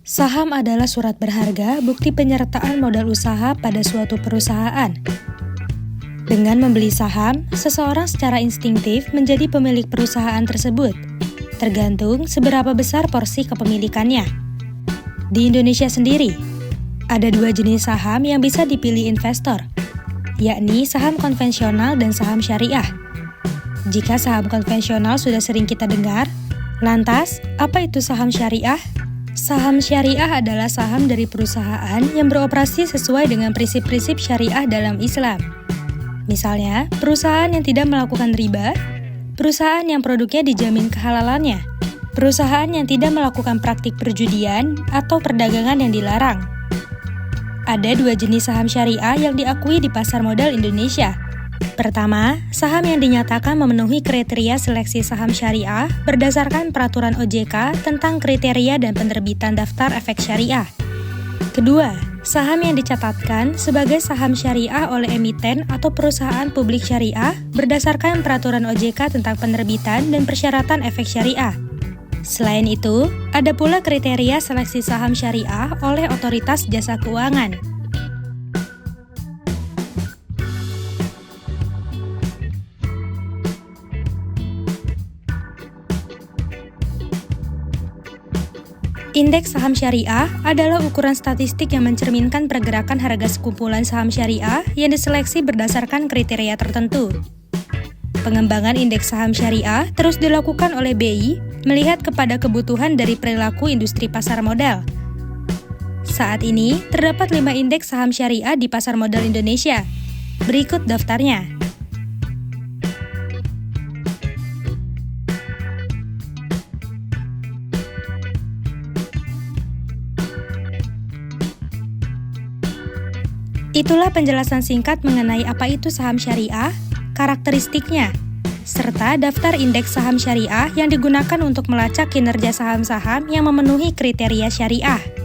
Saham adalah surat berharga bukti penyertaan modal usaha pada suatu perusahaan. Dengan membeli saham, seseorang secara instingtif menjadi pemilik perusahaan tersebut, tergantung seberapa besar porsi kepemilikannya. Di Indonesia sendiri, ada dua jenis saham yang bisa dipilih investor, yakni saham konvensional dan saham syariah. Jika saham konvensional sudah sering kita dengar, lantas apa itu saham syariah? Saham syariah adalah saham dari perusahaan yang beroperasi sesuai dengan prinsip-prinsip syariah dalam Islam. Misalnya, perusahaan yang tidak melakukan riba, perusahaan yang produknya dijamin kehalalannya, perusahaan yang tidak melakukan praktik perjudian atau perdagangan yang dilarang. Ada dua jenis saham syariah yang diakui di pasar modal Indonesia. Pertama, saham yang dinyatakan memenuhi kriteria seleksi saham syariah berdasarkan peraturan OJK tentang kriteria dan penerbitan daftar efek syariah. Kedua, saham yang dicatatkan sebagai saham syariah oleh emiten atau perusahaan publik syariah berdasarkan peraturan OJK tentang penerbitan dan persyaratan efek syariah. Selain itu, ada pula kriteria seleksi saham syariah oleh otoritas jasa keuangan. Indeks saham syariah adalah ukuran statistik yang mencerminkan pergerakan harga sekumpulan saham syariah yang diseleksi berdasarkan kriteria tertentu. Pengembangan indeks saham syariah terus dilakukan oleh BI melihat kepada kebutuhan dari perilaku industri pasar modal. Saat ini, terdapat 5 indeks saham syariah di pasar modal Indonesia. Berikut daftarnya. Itulah penjelasan singkat mengenai apa itu saham syariah, karakteristiknya, serta daftar indeks saham syariah yang digunakan untuk melacak kinerja saham-saham yang memenuhi kriteria syariah.